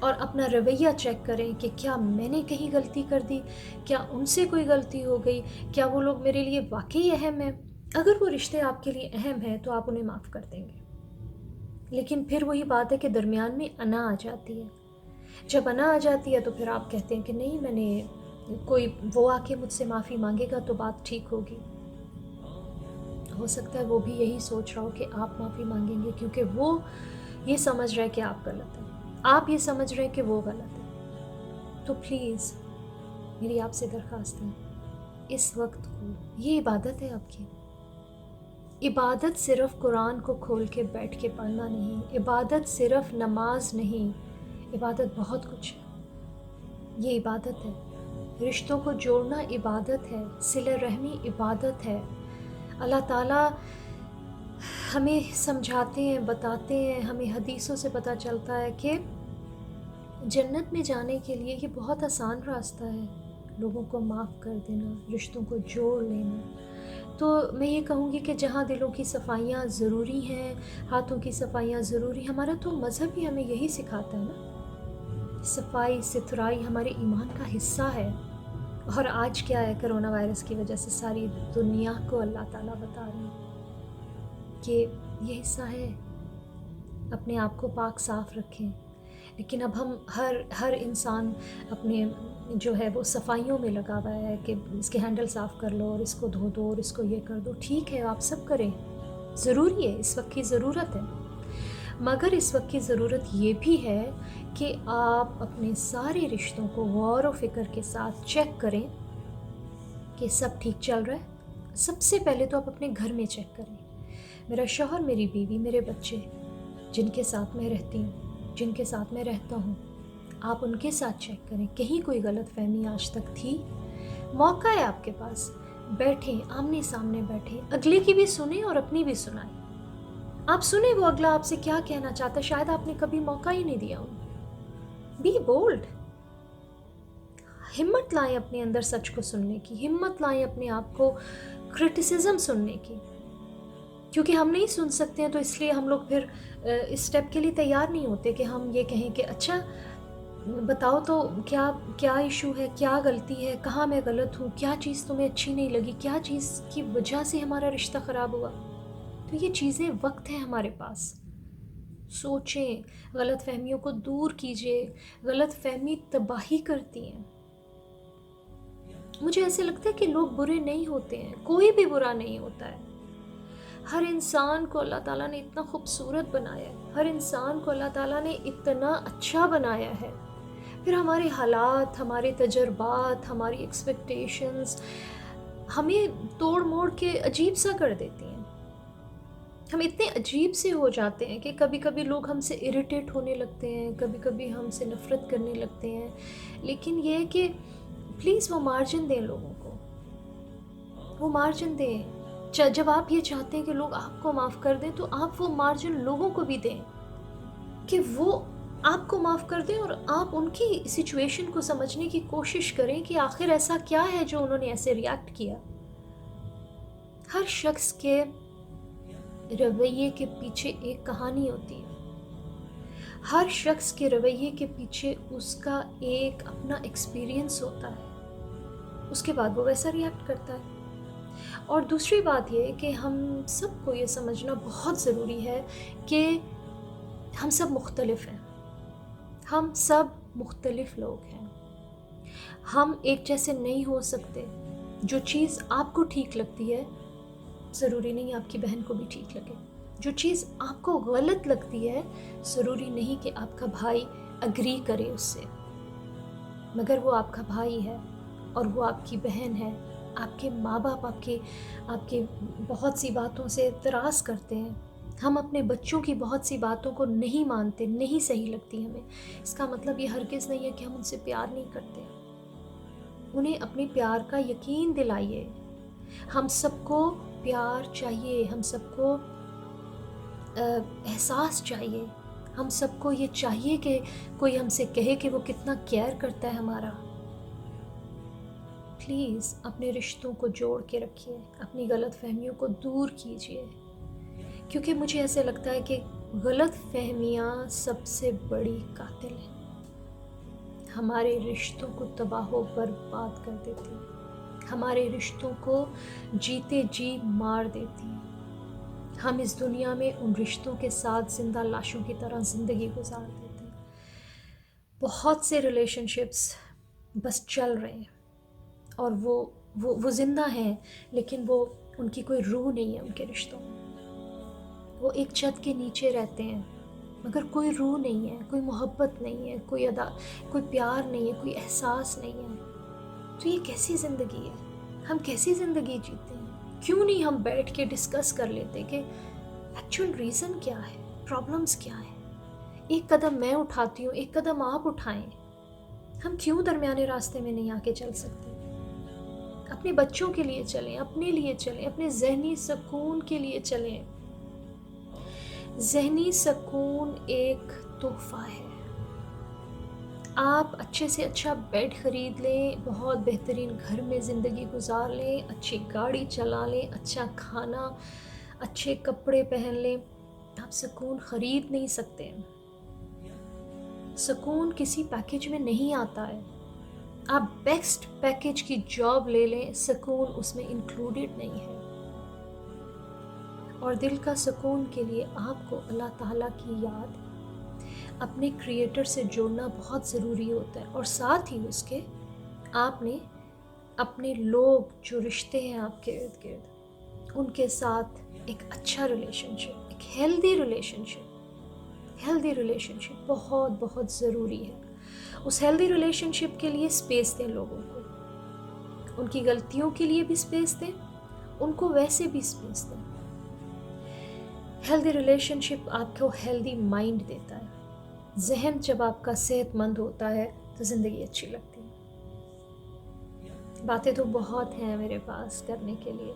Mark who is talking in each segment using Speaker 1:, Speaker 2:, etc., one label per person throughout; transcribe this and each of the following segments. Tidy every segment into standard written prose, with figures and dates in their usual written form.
Speaker 1: اور اپنا رویہ چیک کریں کہ کیا میں نے کہیں غلطی کر دی، کیا ان سے کوئی غلطی ہو گئی، کیا وہ لوگ میرے لیے واقعی اہم ہیں۔ اگر وہ رشتے آپ کے لیے اہم ہیں تو آپ انہیں معاف کر دیں گے، لیکن پھر وہی بات ہے کہ درمیان میں انا آ جاتی ہے۔ جب انا آ جاتی ہے تو پھر آپ کہتے ہیں کہ نہیں، میں نے کوئی وہ آ کے مجھ سے معافی مانگے گا تو بات ٹھیک ہوگی۔ ہو سکتا ہے وہ بھی یہی سوچ رہا ہو کہ آپ معافی مانگیں گے، کیونکہ وہ یہ سمجھ رہا ہے کہ آپ غلط ہیں، آپ یہ سمجھ رہے ہیں کہ وہ غلط ہے۔ تو پلیز میری آپ سے درخواست ہے، اس وقت کو، یہ عبادت ہے آپ کی۔ عبادت صرف قرآن کو کھول کے بیٹھ کے پڑھنا نہیں، عبادت صرف نماز نہیں، عبادت بہت کچھ ہے۔ یہ عبادت ہے، رشتوں کو جوڑنا عبادت ہے، صلہ رحمی عبادت ہے۔ اللہ تعالیٰ ہمیں سمجھاتے ہیں، بتاتے ہیں، ہمیں حدیثوں سے پتہ چلتا ہے کہ جنت میں جانے کے لیے یہ بہت آسان راستہ ہے، لوگوں کو معاف کر دینا، رشتوں کو جوڑ لینا۔ تو میں یہ کہوں گی کہ جہاں دلوں کی صفائیاں ضروری ہیں، ہاتھوں کی صفائیاں ضروری، ہمارا تو مذہب ہی ہمیں یہی سکھاتا ہے نا، صفائی ستھرائی ہمارے ایمان کا حصہ ہے۔ اور آج کیا ہے، کرونا وائرس کی وجہ سے ساری دنیا کو اللہ تعالیٰ بتا رہے ہیں کہ یہ حصہ ہے، اپنے آپ کو پاک صاف رکھیں۔ لیکن اب ہم ہر انسان اپنے جو ہے وہ صفائیوں میں لگا ہوا ہے کہ اس کے ہینڈل صاف کر لو اور اس کو دھو دو اور اس کو یہ کر دو۔ ٹھیک ہے، آپ سب کریں، ضروری ہے، اس وقت کی ضرورت ہے، مگر اس وقت کی ضرورت یہ بھی ہے کہ آپ اپنے سارے رشتوں کو غور و فکر کے ساتھ چیک کریں کہ سب ٹھیک چل رہا ہے۔ سب سے پہلے تو آپ اپنے گھر میں چیک کریں، میرا شوہر، میری بیوی، میرے بچے، جن کے ساتھ میں رہتی ہوں، جن کے ساتھ میں رہتا ہوں، آپ ان کے ساتھ چیک کریں کہیں کوئی غلط فہمی آج تک تھی۔ موقع ہے آپ کے پاس، بیٹھیں، آمنے سامنے بیٹھیں، اگلے کی بھی سنیں اور اپنی بھی سنائیں۔ آپ سنیں وہ اگلا آپ سے کیا کہنا چاہتا ہے، شاید آپ نے کبھی موقع ہی نہیں دیا انہیں۔ بی بولڈ، ہمت لائیں اپنے اندر سچ کو سننے کی، ہمت لائیں اپنے آپ کو کرٹیسزم سننے کی، کیونکہ ہم نہیں سن سکتے ہیں تو اس لیے ہم لوگ پھر اس سٹیپ کے لیے تیار نہیں ہوتے کہ ہم یہ کہیں کہ اچھا بتاؤ تو کیا ایشو ہے، کیا غلطی ہے، کہاں میں غلط ہوں، کیا چیز تمہیں اچھی نہیں لگی، کیا چیز کی وجہ سے ہمارا رشتہ خراب ہوا۔ تو یہ چیزیں وقت ہے ہمارے پاس، سوچیں، غلط فہمیوں کو دور کیجئے، غلط فہمی تباہی کرتی ہیں۔ مجھے ایسے لگتا ہے کہ لوگ برے نہیں ہوتے ہیں، کوئی بھی برا نہیں ہوتا ہے۔ ہر انسان کو اللہ تعالیٰ نے اتنا خوبصورت بنایا ہے، ہر انسان کو اللہ تعالیٰ نے اتنا اچھا بنایا ہے، پھر ہمارے حالات، ہمارے تجربات، ہماری ایکسپیکٹیشنز ہمیں توڑ موڑ کے عجیب سا کر دیتی ہیں۔ ہم اتنے عجیب سے ہو جاتے ہیں کہ کبھی کبھی لوگ ہم سے اریٹیٹ ہونے لگتے ہیں، کبھی کبھی ہم سے نفرت کرنے لگتے ہیں، لیکن یہ ہے کہ پلیز وہ مارجن دیں لوگوں کو، وہ مارجن دیں۔ جب آپ یہ چاہتے ہیں کہ لوگ آپ کو معاف کر دیں تو آپ وہ مارجن لوگوں کو بھی دیں کہ وہ آپ کو معاف کر دیں، اور آپ ان کی سچویشن کو سمجھنے کی کوشش کریں کہ آخر ایسا کیا ہے جو انہوں نے ایسے ریاکٹ کیا۔ ہر شخص کے رویے کے پیچھے ایک کہانی ہوتی ہے، ہر شخص کے رویے کے پیچھے اس کا ایک اپنا ایکسپیرینس ہوتا ہے، اس کے بعد وہ ویسا ریاکٹ کرتا ہے۔ اور دوسری بات یہ کہ ہم سب کو یہ سمجھنا بہت ضروری ہے کہ ہم سب مختلف ہیں، ہم سب مختلف لوگ ہیں، ہم ایک جیسے نہیں ہو سکتے۔ جو چیز آپ کو ٹھیک لگتی ہے ضروری نہیں آپ کی بہن کو بھی ٹھیک لگے، جو چیز آپ کو غلط لگتی ہے ضروری نہیں کہ آپ کا بھائی اگری کرے اس سے، مگر وہ آپ کا بھائی ہے اور وہ آپ کی بہن ہے۔ آپ کے ماں باپ آپ کے بہت سی باتوں سے اعتراض کرتے ہیں، ہم اپنے بچوں کی بہت سی باتوں کو نہیں مانتے، نہیں صحیح لگتی ہمیں، اس کا مطلب یہ ہرگز نہیں ہے کہ ہم ان سے پیار نہیں کرتے۔ انہیں اپنے پیار کا یقین دلائیے۔ ہم سب کو پیار چاہیے، ہم سب کو احساس چاہیے، ہم سب کو یہ چاہیے کہ کوئی ہم سے کہے کہ وہ کتنا کیئر کرتا ہے ہمارا۔ پلیز اپنے رشتوں کو جوڑ کے رکھیے، اپنی غلط فہمیوں کو دور کیجیے، کیونکہ مجھے ایسے لگتا ہے کہ غلط فہمیاں سب سے بڑی قاتل ہیں۔ ہمارے رشتوں کو تباہ و برباد کر دیتی ہے، ہمارے رشتوں کو جیتے جی مار دیتی ہے۔ ہم اس دنیا میں ان رشتوں کے ساتھ زندہ لاشوں کی طرح زندگی گزار دیتے ہیں۔ بہت سے ریلیشن شپس بس چل رہے ہیں اور وہ زندہ ہیں، لیکن وہ ان کی کوئی روح نہیں ہے ان کے رشتوں میں۔ وہ ایک چھت کے نیچے رہتے ہیں مگر کوئی روح نہیں ہے، کوئی محبت نہیں ہے، کوئی پیار نہیں ہے، کوئی احساس نہیں ہے۔ تو یہ کیسی زندگی ہے؟ ہم کیسی زندگی جیتے ہیں؟ کیوں نہیں ہم بیٹھ کے ڈسکس کر لیتے کہ ایکچوئل ریزن کیا ہے، پرابلمس کیا ہے؟ ایک قدم میں اٹھاتی ہوں، ایک قدم آپ اٹھائیں۔ ہم کیوں درمیانے راستے میں نہیں آ کے چل سکتے؟ اپنے بچوں کے لیے چلیں، اپنے لیے چلیں، اپنے ذہنی سکون کے لیے چلیں۔ ذہنی سکون ایک تحفہ ہے۔ آپ اچھے سے اچھا بیڈ خرید لیں، بہت بہترین گھر میں زندگی گزار لیں، اچھی گاڑی چلا لیں، اچھا کھانا، اچھے کپڑے پہن لیں، آپ سکون خرید نہیں سکتے۔ سکون کسی پیکیج میں نہیں آتا ہے۔ آپ بیسٹ پیکیج کی جاب لے لیں، سکون اس میں انکلوڈیڈ نہیں ہے۔ اور دل کا سکون کے لیے آپ کو اللہ تعالیٰ کی یاد، اپنے کریٹر سے جوڑنا بہت ضروری ہوتا ہے، اور ساتھ ہی اس کے آپ نے اپنے لوگ جو رشتے ہیں آپ کے ارد گرد، ان کے ساتھ ایک اچھا ریلیشن شپ، ایک ہیلدی ریلیشن شپ بہت بہت ضروری ہے۔ اس ہیلدی ریلیشن شپ کے لیے سپیس دیں لوگوں کو، ان کی غلطیوں کے لیے بھی سپیس دیں، ان کو ویسے بھی سپیس دیں۔ ہیلدی ریلیشن شپ آپ کو ہیلدی مائنڈ دیتا ہے۔ ذہن جب آپ کا صحت مند ہوتا ہے تو زندگی اچھی لگتی ہے۔ باتیں تو بہت ہیں میرے پاس کرنے کے لیے،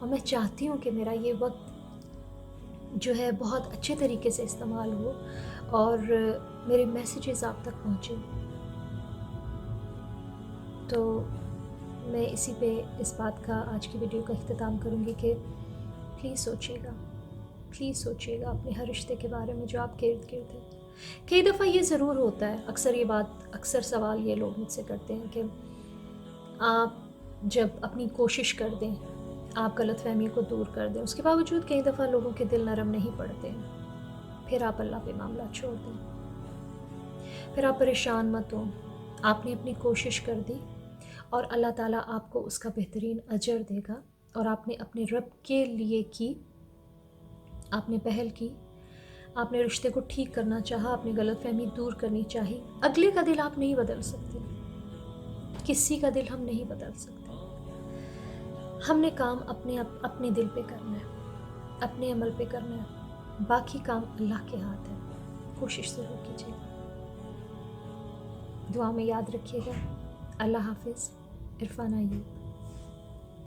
Speaker 1: اور میں چاہتی ہوں کہ میرا یہ وقت جو ہے بہت اچھے طریقے سے استعمال ہو اور میرے میسیجز آپ تک پہنچے۔ تو میں اسی پہ اس بات کا آج کی ویڈیو کا اختتام کروں گی کہ پلیز سوچیے گا اپنے ہر رشتے کے بارے میں جو آپ کے ارد گرد ہے۔ کئی دفعہ یہ ضرور ہوتا ہے، اکثر سوال یہ لوگ مجھ سے کرتے ہیں کہ آپ جب اپنی کوشش کر دیں، آپ غلط فہمی کو دور کر دیں، اس کے باوجود کئی دفعہ لوگوں کے دل نرم نہیں پڑتے ہیں، پھر آپ اللہ پہ معاملہ چھوڑ دیں، پھر آپ پریشان مت ہوں۔ آپ نے اپنی کوشش کر دی اور اللہ تعالیٰ آپ کو اس کا بہترین اجر دے گا، اور آپ نے اپنے رب کے لیے کی، آپ نے پہل کی، آپ نے رشتے کو ٹھیک کرنا چاہا، اپنی غلط فہمی دور کرنی چاہی۔ اگلے کا دل آپ نہیں بدل سکتے، کسی کا دل ہم نہیں بدل سکتے۔ ہم نے کام اپنے دل پہ کرنا ہے، اپنے عمل پہ کرنا ہے، باقی کام اللہ کے ہاتھ ہے۔ کوشش ضرور کیجیے گا۔ دعا میں یاد رکھیے گا۔ اللہ حافظ۔ عرفانہ ایوب۔